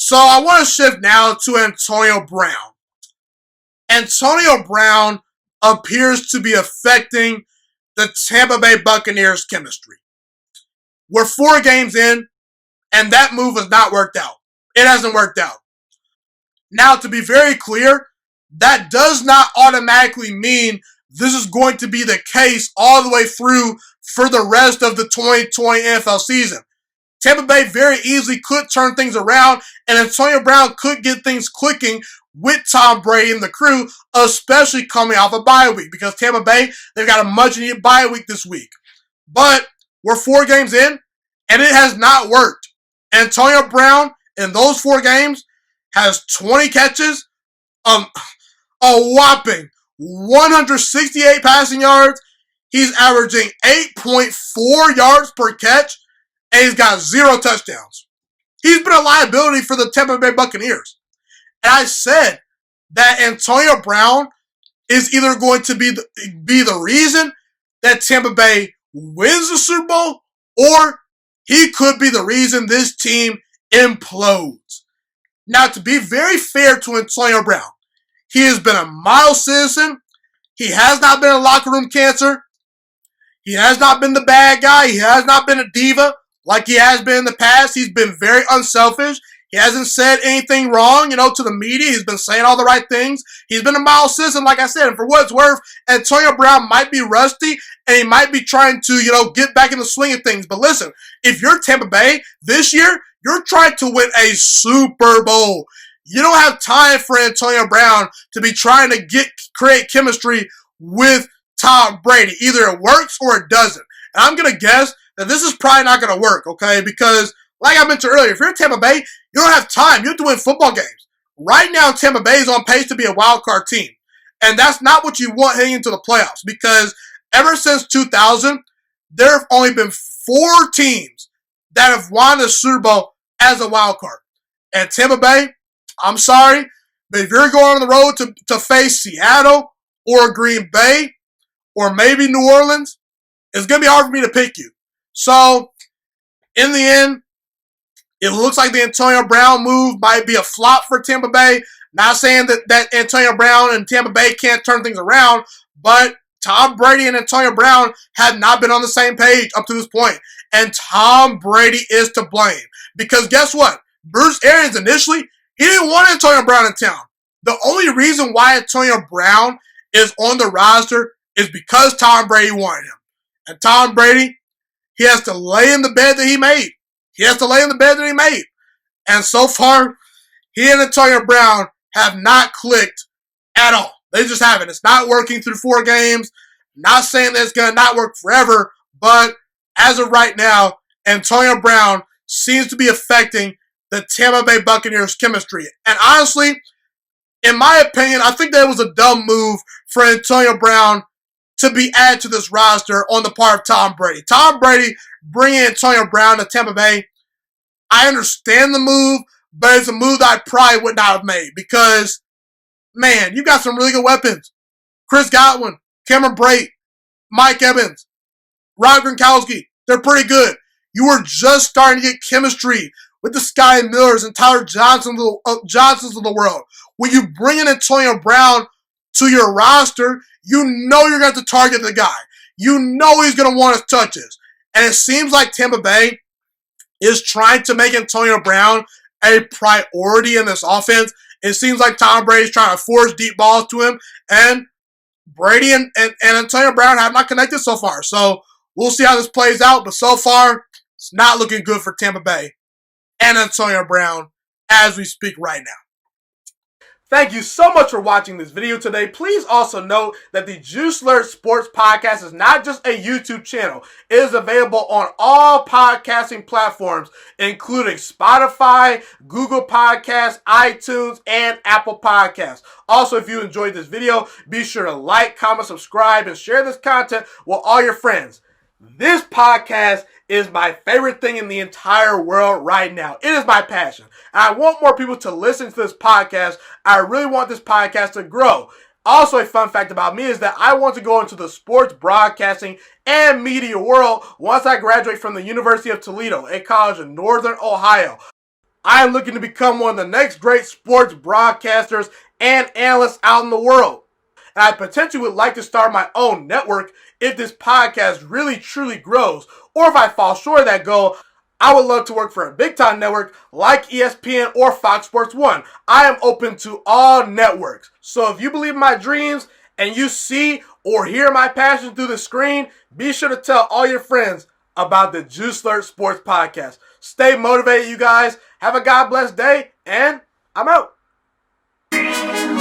So I want to shift now to Antonio Brown. Antonio Brown appears to be affecting the Tampa Bay Buccaneers chemistry. We're 4 games in, and that move has not worked out. It hasn't worked out. Now, to be very clear, that does not automatically mean this is going to be the case all the way through for the rest of the 2020 NFL season. Tampa Bay very easily could turn things around, and Antonio Brown could get things clicking with Tom Brady and the crew, especially coming off a bye week, because Tampa Bay, they've got a much-needed bye week this week. But we're 4 games in, and it has not worked. Antonio Brown, in those 4 games, has 20 catches, a whopping 168 passing yards. He's averaging 8.4 yards per catch, and he's got 0 touchdowns. He's been a liability for the Tampa Bay Buccaneers. And I said that Antonio Brown is either going to be the reason that Tampa Bay wins the Super Bowl, or he could be the reason this team implodes. Now, to be very fair to Antonio Brown, he has been a model citizen. He has not been a locker room cancer. He has not been the bad guy. He has not been a diva like he has been in the past. He's been very unselfish. He hasn't said anything wrong, to the media. He's been saying all the right things. He's been a model citizen, like I said. And for what it's worth, Antonio Brown might be rusty, and he might be trying to, get back in the swing of things. But listen, if you're Tampa Bay this year, you're trying to win a Super Bowl. You don't have time for Antonio Brown to be trying to create chemistry with Tom Brady. Either it works or it doesn't. And I'm going to guess that this is probably not going to work, okay? Because, like I mentioned earlier, if you're Tampa Bay, you don't have time. You have to win football games. Right now, Tampa Bay is on pace to be a wild card team. And that's not what you want heading into the playoffs, because ever since 2000, there have only been 4 teams that have won the Super Bowl as a wild card. And Tampa Bay, I'm sorry, but if you're going on the road to face Seattle or Green Bay or maybe New Orleans, it's going to be hard for me to pick you. So, in the end, it looks like the Antonio Brown move might be a flop for Tampa Bay. Not saying that Antonio Brown and Tampa Bay can't turn things around, but Tom Brady and Antonio Brown have not been on the same page up to this point. And Tom Brady is to blame. Because guess what? Bruce Arians initially, he didn't want Antonio Brown in town. The only reason why Antonio Brown is on the roster is because Tom Brady wanted him. And Tom Brady, he has to lay in the bed that he made. And so far, he and Antonio Brown have not clicked at all. They just haven't. It's not working through 4 games. Not saying that it's going to not work forever, but as of right now, Antonio Brown seems to be affecting the Tampa Bay Buccaneers chemistry. And honestly, in my opinion, I think that was a dumb move for Antonio Brown to be added to this roster on the part of Tom Brady. Tom Brady bringing Antonio Brown to Tampa Bay, I understand the move, but it's a move that I probably would not have made because, man, you got some really good weapons. Chris Godwin, Cameron Brate, Mike Evans, Rob Gronkowski, they're pretty good. You were just starting to get chemistry with the Sky Millers and Tyler Johnsons of the world. When you bring in Antonio Brown to your roster, you know you're going to have to target the guy. You know he's going to want his touches. And it seems like Tampa Bay is trying to make Antonio Brown a priority in this offense. It seems like Tom Brady's trying to force deep balls to him, and Brady and Antonio Brown have not connected so far. So we'll see how this plays out, but so far, it's not looking good for Tampa Bay and Antonio Brown as we speak right now. Thank you so much for watching this video today. Please also note that the Juice Alert Sports Podcast is not just a YouTube channel. It is available on all podcasting platforms, including Spotify, Google Podcasts, iTunes, and Apple Podcasts. Also, if you enjoyed this video, be sure to like, comment, subscribe, and share this content with all your friends. This podcast is my favorite thing in the entire world right now. It is my passion. And I want more people to listen to this podcast. I really want this podcast to grow. Also, a fun fact about me is that I want to go into the sports broadcasting and media world once I graduate from the University of Toledo, a college in Northern Ohio. I am looking to become one of the next great sports broadcasters and analysts out in the world. And I potentially would like to start my own network if this podcast really truly grows. Or if I fall short of that goal, I would love to work for a big time network like ESPN or Fox Sports 1. I am open to all networks. So if you believe in my dreams and you see or hear my passion through the screen, be sure to tell all your friends about the Juice Alert Sports Podcast. Stay motivated, you guys. Have a God bless day, and I'm out.